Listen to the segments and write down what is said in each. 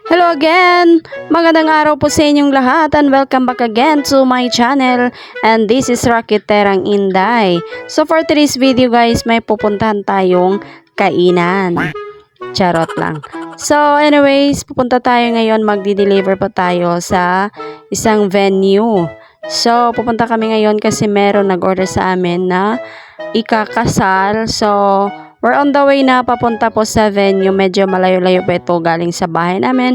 Hello again! Magandang araw po sa inyong lahat and welcome back again to my channel, and this is Rakiterang Inday. So for today's video guys, may pupuntahan tayong kainan. Charot lang. So anyways, pupunta tayo ngayon, magdi-deliver pa tayo sa isang venue. So pupunta kami ngayon kasi meron nag-order sa amin na ikakasal. So we're on the way na papunta po sa venue. Medyo malayo-layo pa ito galing sa bahay namin.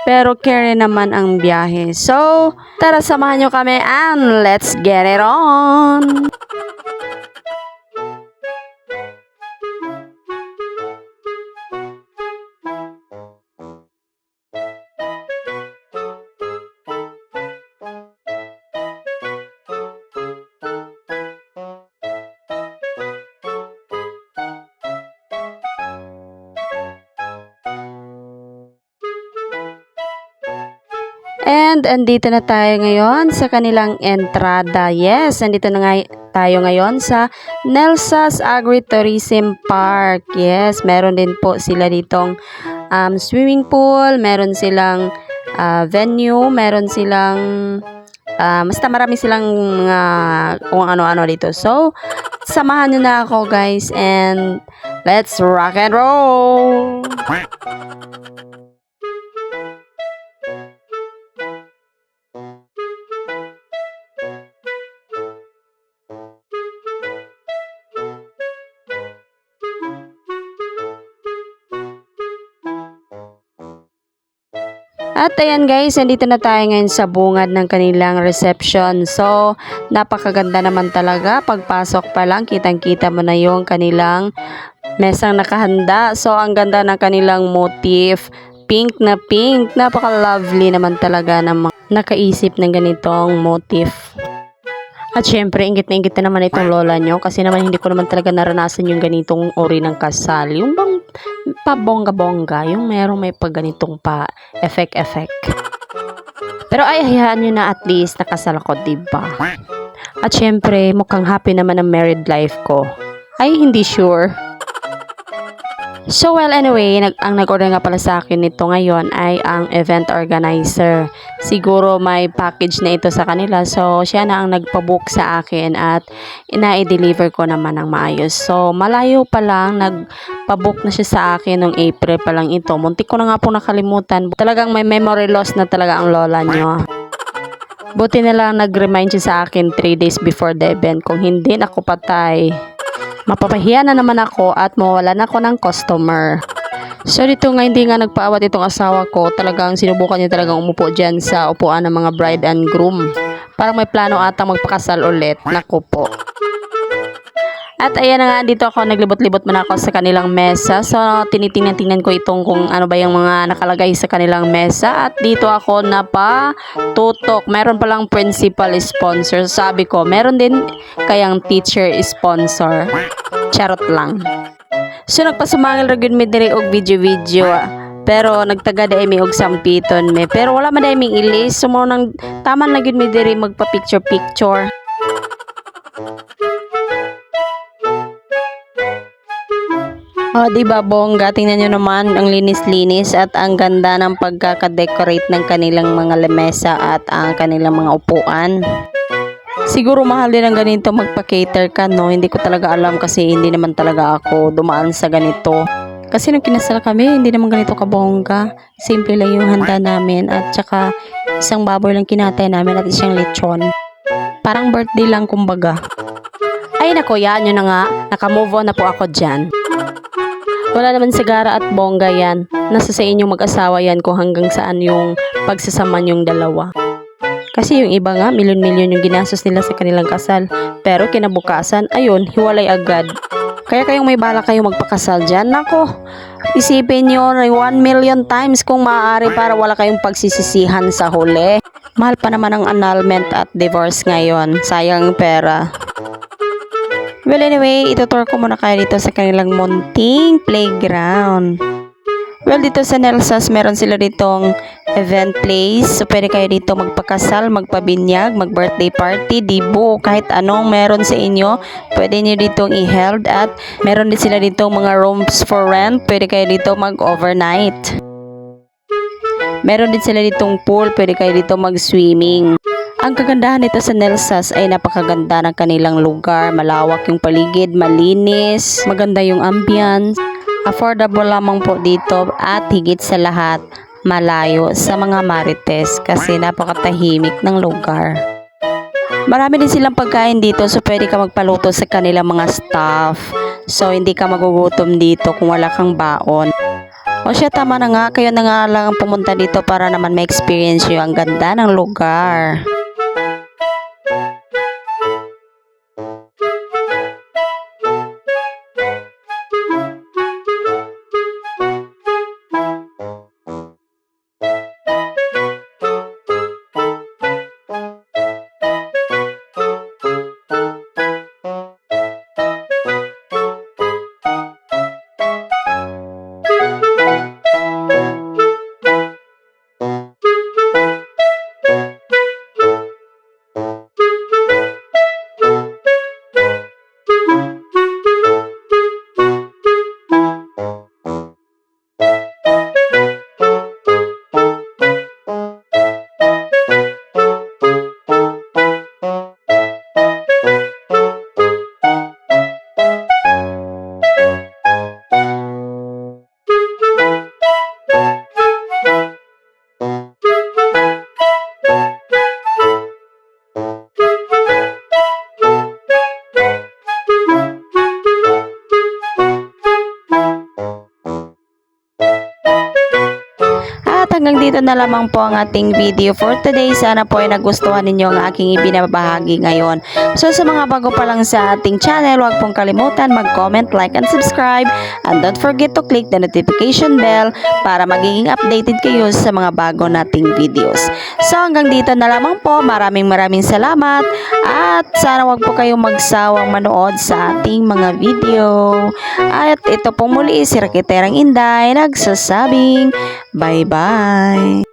Pero carry naman ang biyahe. So, tara samahan nyo kami and let's get it on! And andito na tayo ngayon sa kanilang entrada. Yes, andito na nga tayo ngayon sa Nelsas Agritourism Park. Yes, meron din po sila ditong swimming pool, meron silang venue, meron silang basta marami silang kung ano-ano dito. So, samahan nyo na ako guys and let's rock and roll! At ayan guys, nandito na tayo ngayon sa bungad ng kanilang reception. So, napakaganda naman talaga. Pagpasok pa lang, kitang-kita mo na yung kanilang mesang nakahanda. So, ang ganda ng kanilang motif. Pink na pink. Napaka-lovely naman talaga ng mga nakaisip ng ganitong motif. At syempre, ingit na ingit na naman itong lola nyo. Kasi naman hindi ko naman talaga naranasan yung ganitong uri ng kasal. Yung bang pabongga-bongga, yung may pagganitong pa effect. Pero ay hayaan nyo na at least nakasal ako, diba? At syempre, mukhang happy naman ang married life ko. Ay, hindi sure. So well, anyway, ang nag-order nga pala sa akin nito ngayon ay ang event organizer. Siguro may package na ito sa kanila. So, siya na ang nagpabook sa akin at ina-deliver ko naman ng maayos. So, malayo pa lang, nagpabook na siya sa akin noong April pa lang ito. Muntik ko na nga po nakalimutan. Talagang may memory loss na talaga ang lola nyo. Buti na lang nag-remind siya sa akin 3 days before the event. Kung hindi, naku patay. Mapapahiya na naman ako at mawalan ako ng customer. So dito nga hindi nga nagpaawat itong asawa ko. Talagang sinubukan niya talagang umupo dyan sa upuan ng mga bride and groom. Parang may plano atang magpakasal ulit. Naku po. At ayan na nga, dito ako naglibot-libot muna ako sa kanilang mesa. So tinitingnan ko itong kung ano ba yung mga nakalagay sa kanilang mesa. At dito ako napatutok. Meron palang principal sponsor. Sabi ko, meron din kayang teacher sponsor. Charot lang. So nagpasumangil ra gyud mi diri og video. Pero nagtaga dai mi og sampiton me. Pero wala man dai mi ilis. So mo nang taman na gyud mi diri magpa picture. Oh, diba bongga? Tingnan nyo naman ang linis-linis at ang ganda ng pagkaka-decorate ng kanilang mga lamesa at ang kanilang mga upuan. Siguro mahal din ang ganito magpa-cater ka, no? Hindi ko talaga alam kasi hindi naman talaga ako dumaan sa ganito. Kasi nung kinasal kami, hindi naman ganito kabongga. Simple lang yung handa namin at saka isang baboy lang kinatay namin at isang lechon. Parang birthday lang kumbaga. Ay nako, yan yun na nga. Naka-move on na po ako dyan. Wala naman sigara at bongga yan. Nasa sa inyong mag-asawa yan kung hanggang saan yung pagsasama yung dalawa. Kasi yung iba nga, milyon-milyon yung ginastos nila sa kanilang kasal. Pero kinabukasan, ayun, hiwalay agad. Kaya kayong may bala kayong magpakasal dyan. Nako, isipin nyo 1 million times kung maaari para wala kayong pagsisisihan sa huli. Mahal pa naman ang annulment at divorce ngayon. Sayang pera. Well anyway, itutur ko muna kayo dito sa kanilang munting playground. Well, dito sa Nelsas, meron sila ditong event place. So, pwede kayo dito magpakasal, magpabinyag, mag-birthday party, dibo, kahit anong meron sa inyo. Pwede nyo ditong i-held at meron din sila ditong mga rooms for rent. Pwede kayo dito mag-overnight. Meron din sila ditong pool, pwede kayo dito mag-swimming. Ang kagandahan nito sa Nelsas ay napakaganda ng kanilang lugar. Malawak yung paligid, malinis, maganda yung ambience. Affordable lamang po dito at higit sa lahat, malayo sa mga marites kasi napakatahimik ng lugar. Marami din silang pagkain dito so pwede ka magpaluto sa kanilang mga staff. So hindi ka magugutom dito kung wala kang baon. O siya, tama na nga, kayo na nga lang pumunta dito para naman ma-experience nyo ang ganda ng lugar. Hanggang dito na lamang po ang ating video for today. Sana po ay nagustuhan ninyo ang aking ibinabahagi ngayon. So sa mga bago pa lang sa ating channel, huwag pong kalimutan mag-comment, like, and subscribe. And don't forget to click the notification bell para magiging updated kayo sa mga bago nating videos. So hanggang dito na lamang po. Maraming salamat. At sana huwag po kayong magsawang manood sa ating mga video. At ito pong muli si Rakiterang Inday nagsasabing bye-bye.